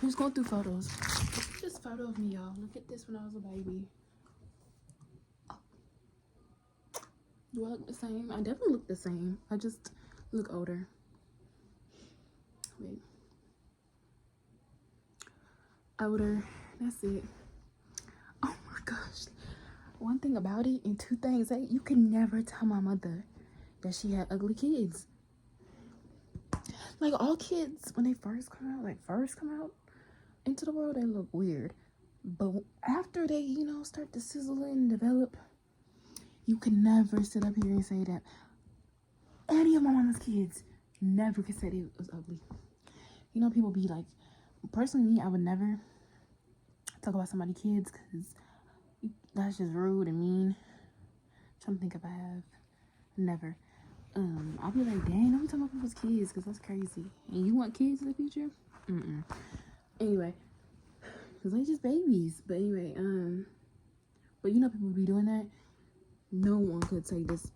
I'm just going through photos. Just photo of me, y'all. Look at this when I was a baby. Do I look the same? I definitely look the same. I just look older. Wait. Older. That's it. Oh my gosh. One thing about it, and two things, that you can never tell my mother that she had ugly kids. Like, all kids, when they first come out into the world, they look weird. But after they, start to sizzle and develop, you can never sit up here and say that any of my mama's kids never could say it was ugly. People be like, personally, me, I would never talk about somebody's kids because that's just rude and mean. I'm trying to think if I have. Never. I'll be like, dang, don't talk about people's kids because that's crazy. And you want kids in the future? Anyway, because they just babies. But anyway, but people be doing that. No one could say this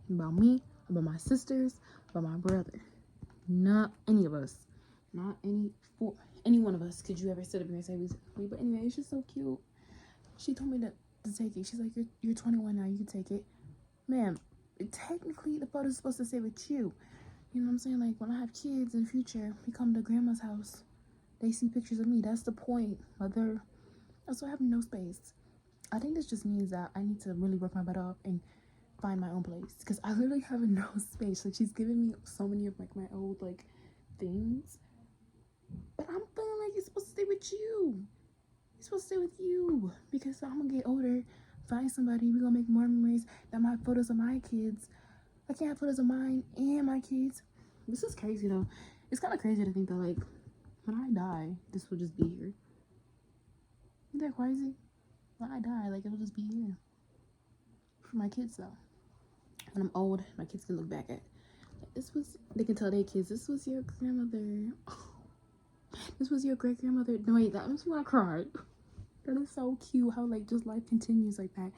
about me, about my sisters, about my brother. Not any of us. Not any one of us could you ever sit up here and say we. But anyway, it's just so cute. She told me to take it. She's like, you're 21 now, you can take it. Ma'am, technically the photo's supposed to stay with you. You know what I'm saying? Like, when I have kids in the future, we come to grandma's house, they see pictures of me. That's the point. Mother, also having no space. I think this just means that I need to really work my butt off and find my own place, because I literally have no space. Like, she's giving me so many of like my old like things, but I'm feeling like it's supposed to stay with you. It's supposed to stay with you, because I'm gonna get older, find somebody, we're gonna make more memories than my photos of my kids. I can't have photos of mine and my kids. This is crazy though. It's kind of crazy to think that, like, when I die, this will just be here. Isn't that crazy? When I die, like, it'll just be here. For my kids though. When I'm old, my kids can look back at, like, they can tell their kids, this was your grandmother. This was your great grandmother. No, wait, that makes me want to cry. That is so cute how, like, just life continues like that.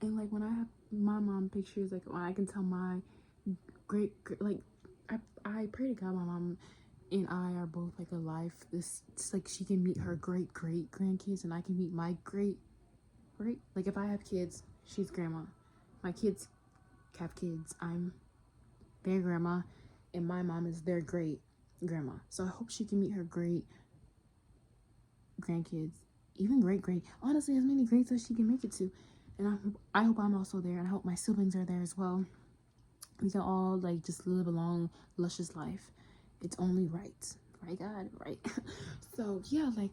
And like, when I have my mom pictures, like, when I can tell my great, like, I pray to God my mom and I are both like alive. It's like she can meet her great grandkids and I can meet my great, like, if I have kids, she's grandma. My kids have kids, I'm their grandma, and my mom is their great grandma. So I hope she can meet her great grandkids, even great, honestly, as many greats as she can make it to. And I hope I'm also there, and I hope my siblings are there as well. We can all, like, just live a long, luscious life. It's only right, God, right? So yeah, like,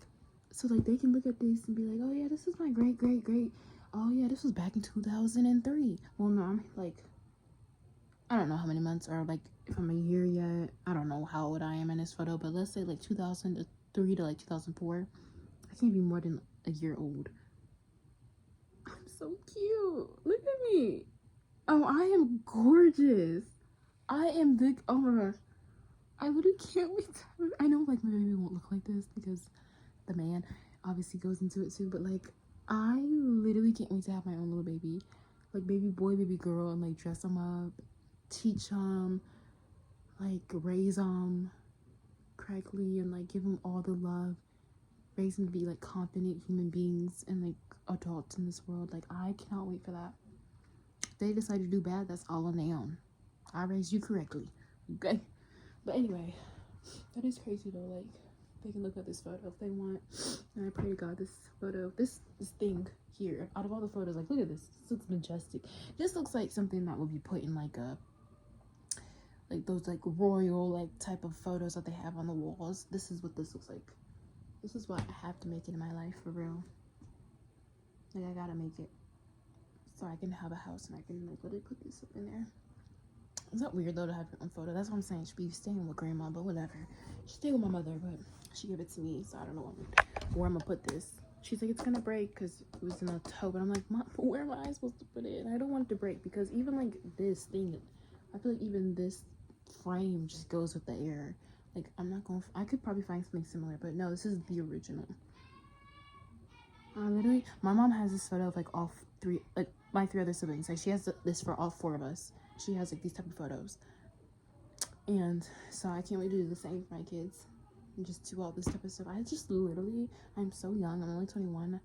so like they can look at this and be like, oh yeah, this is my great. Oh yeah, this was back in 2003. Well, no, I'm like, I don't know how many months, or like if I'm a year yet. I don't know how old I am in this photo, but let's say like 2003 to like 2004. I can't be more than a year old. I'm so cute. Look at me. Oh, I am gorgeous. I am big. Oh my gosh. I literally can't wait to, I know, like, my baby won't look like this because the man obviously goes into it too, but like, I literally can't wait to have my own little baby. Like, baby boy, baby girl, and like dress them up, teach them, like raise them correctly, and like give them all the love, raise them to be like confident human beings and like adults in this world. Like, I cannot wait for that. If they decide to do bad, that's all on their own. I raised you correctly, okay? But anyway, that is crazy though. Like, they can look at this photo if they want, and I pray to God this photo, this thing here, out of all the photos, like, look at this. This looks majestic. This looks like something that would be put in like a, like those like royal like type of photos that they have on the walls. This is what this looks like. This is what I have to make it in my life, for real. Like, I gotta make it so I can have a house and I can like really put this up in there. It's not weird though to have your own photo. That's what I'm saying. She'd be staying with grandma, but whatever. She stayed with my mother, but she gave it to me, so I don't know where I'm gonna put this. She's like, it's gonna break because it was in a tub, and I'm like, Mom, where am I supposed to put it? And I don't want it to break because even like this thing, I feel like even this frame just goes with the air. Like, I'm not going. I could probably find something similar, but no, this is the original. Literally, my mom has this photo of like all three, like my three other siblings. Like, she has this for all four of us. She has like these type of photos, and so I can't wait to do the same for my kids. and just do all this type of stuff. I just literally, I'm so young. I'm only 21.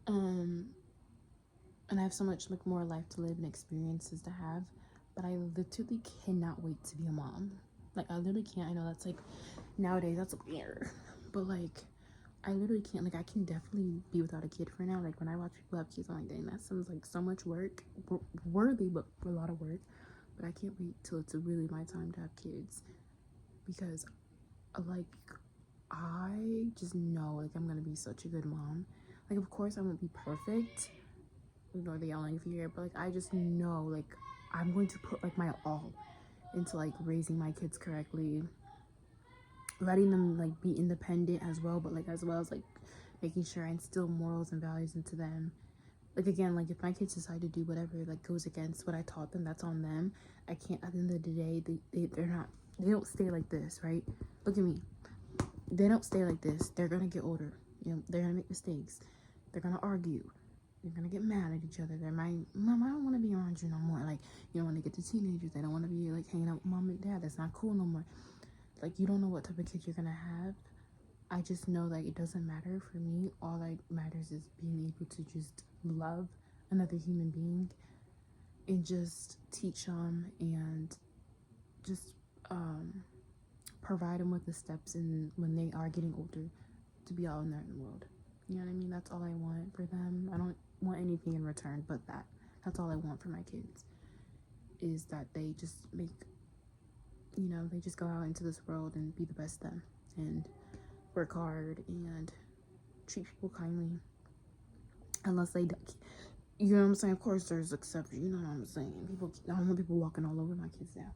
And I have so much like more life to live and experiences to have, but I literally cannot wait to be a mom. Like, I literally can't. I know that's like nowadays that's weird, but like I literally can't. Like, I can definitely be without a kid for now. Like, when I watch people have kids, I'm like, dang, that sounds like so much work, worthy, but a lot of work. But I can't wait till it's really my time to have kids, because like I just know like I'm gonna be such a good mom. Like, of course I won't be perfect, nor the yelling fear, but like I just know like I'm going to put like my all into like raising my kids correctly, letting them like be independent as well, but like as well as like making sure I instill morals and values into them. Like, again, like if my kids decide to do whatever like goes against what I taught them, that's on them. I can't, at the end of the day, they don't stay like this, right? Look at me. They don't stay like this. They're gonna get older. You know, they're gonna make mistakes. They're gonna argue. They're gonna get mad at each other. They might, Mom, I don't want to be around you no more. Like, you know, when they get to teenagers, they don't want to be like hanging out with mom and dad. That's not cool no more. Like, you don't know what type of kid you're gonna have. I just know that it doesn't matter for me. All that matters is being able to just love another human being and just teach them and just provide them with the steps, and when they are getting older, to be out in there in the world. You know what I mean? That's all I want for them. I don't want anything in return but that. That's all I want for my kids, is that they just make, you know, they just go out into this world and be the best them and work hard and treat people kindly, unless they, you know what I'm saying? Of course there's exceptions, you know what I'm saying? People, I don't want people walking all over my kids now.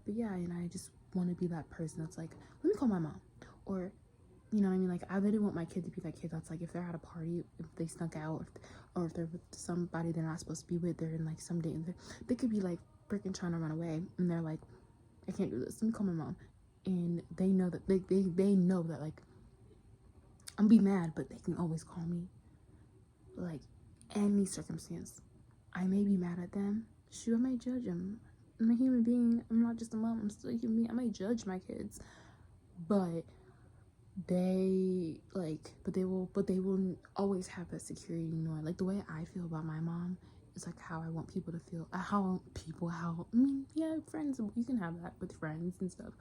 But yeah, and I just want to be that person that's like, let me call my mom. Or, you know what I mean? Like, I really want my kid to be that kid that's like, if they're at a party, if they snuck out, or if they're with somebody they're not supposed to be with, they're in like some date, they could be like freaking trying to run away, and they're like, I can't do this, let me call my mom. And they know that they know that like I'm be mad, but they can always call me. Like, any circumstance, I may be mad at them. Shoot, I may judge them. I'm a human being. I'm not just a mom. I'm still a human being. I may judge my kids, but they will always have that security, knowing like the way I feel about my mom is like how I want people to feel. How I mean, yeah, friends, you can have that with friends and stuff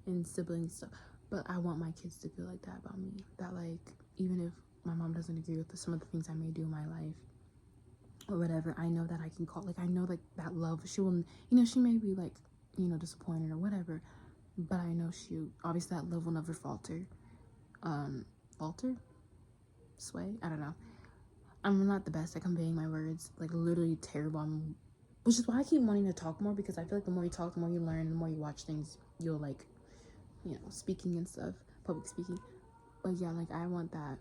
and siblings stuff, but I want my kids to feel like that about me. That like, even if my mom doesn't agree with some of the things I may do in my life or whatever, I know that I can call, like, I know like that love, she will, you know, she may be like, you know, disappointed or whatever, but I know obviously that love will never falter. Falter? Sway? I don't know. I'm not the best at conveying my words, like literally terrible. Which is why I keep wanting to talk more, because I feel like the more you talk, the more you learn, the more you watch things, you'll like, you know, speaking and stuff, public speaking. But yeah, like I want that,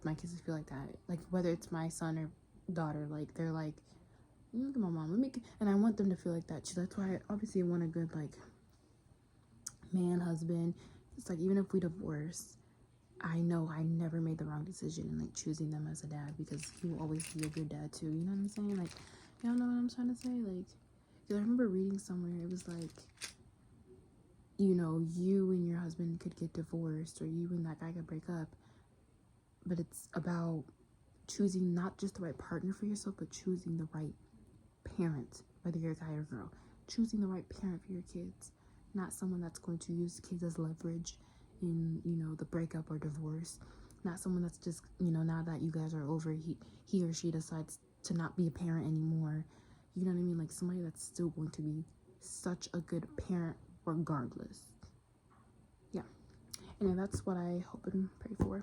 my kids to feel like that, like whether it's my son or daughter, like they're like, look at my mom, and I want them to feel like that too. That's why I obviously want a good like man, husband. It's like, even if we divorce, I know I never made the wrong decision in like choosing them as a dad, because he will always be a good dad too. You know what I'm saying? Like, y'all know what I'm trying to say? Like, because I remember reading somewhere, it was like, you know, you and your husband could get divorced, or you and that guy could break up, but it's about choosing not just the right partner for yourself, but choosing the right parent, whether you're a guy or girl. Choosing the right parent for your kids, not someone that's going to use kids as leverage in, you know, the breakup or divorce. Not someone that's just, you know, now that you guys are over, he or she decides to not be a parent anymore. You know what I mean? Like, somebody that's still going to be such a good parent regardless. Yeah. And that's what I hope and pray for.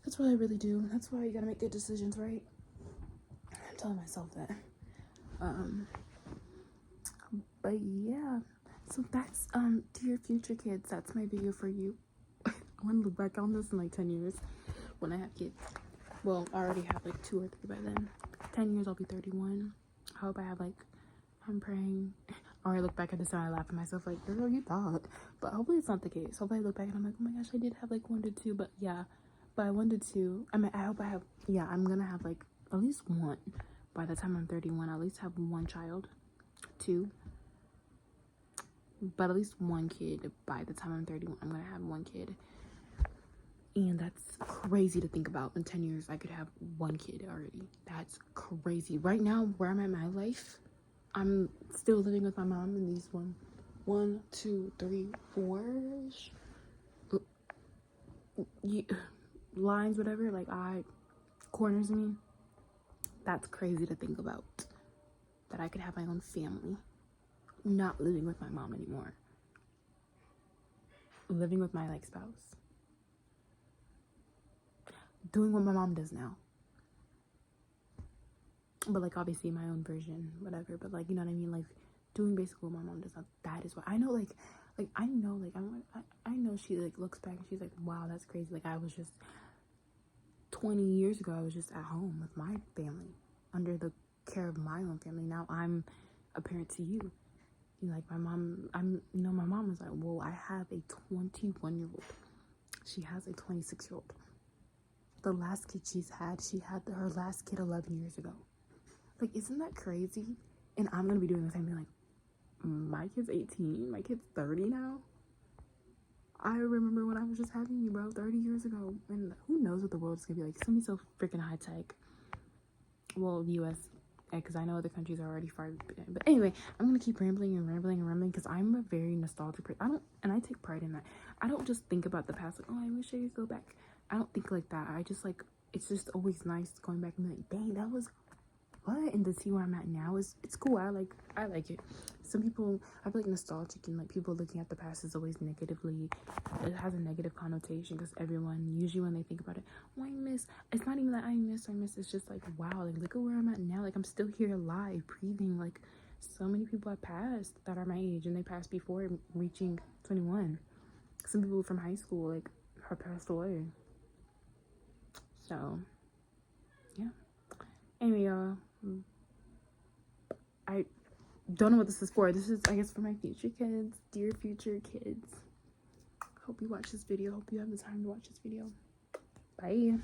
That's what I really do. That's why you gotta make good decisions, right? I'm telling myself that. But yeah, so that's to your future kids, that's my video for you. I want to look back on this in like 10 years when I have kids. Well, I already have like 2 or 3 by then. 10 years I'll be 31. I hope I have like, I'm praying, or I look back at this and I laugh at myself like, girl, you thought. But hopefully it's not the case. Hopefully I look back and I'm like, oh my gosh, I did have like 1 to 2. But yeah, but I 1 to 2, I mean, I hope I have, yeah, I'm gonna have like at least 1 by the time I'm 31. At least have 1 child, 2. but at least one kid. By the time I'm 31, I'm gonna have one kid. And that's crazy to think about. In 10 years, I could have one kid already. That's crazy. Right now, where I'm at in my life, I'm still living with my mom in these one, two, three, four lines, whatever, like corners of me. That's crazy to think about. That I could have my own family. Not living with my mom anymore. Living with my spouse. Doing what my mom does now. But obviously my own version, whatever. But you know what I mean? Doing basically what my mom does now. That is what I know. I know she looks back and she's like, wow, that's crazy. I was just 20 years ago, I was just at home with my family, under the care of my own family. Now I'm a parent to you. My mom, my mom was like, well, I have a 21-year-old. She has a 26-year-old. The last kid she had her last kid 11 years ago. Isn't that crazy? And I'm gonna be doing the same thing. My kid's 18, my kid's 30 now. I remember when I was just having you, bro, 30 years ago. And who knows what the world's gonna be like. It's gonna be so freaking high tech. Well, US, because I know other countries are already far. But anyway, I'm gonna keep rambling because I'm a very nostalgic person. I take pride in that. I don't just think about the past, oh, I wish I could go back. I don't think like that. I just it's just always nice going back and be like, dang, that was what? And to see where I'm at now it's cool. I like it. Some people, I feel nostalgic and people looking at the past is always negatively, it has a negative connotation because everyone usually when they think about it, oh, I miss, it's not even that I miss, it's just wow, look at where I'm at now. I'm still here alive, breathing. So many people have passed that are my age, and they passed before reaching 21. Some people from high school have passed away. So yeah, anyway, y'all, I don't know what this is for. This is, I guess, for my future kids, dear future kids. Hope you watch this video. Hope you have the time to watch this video. Bye.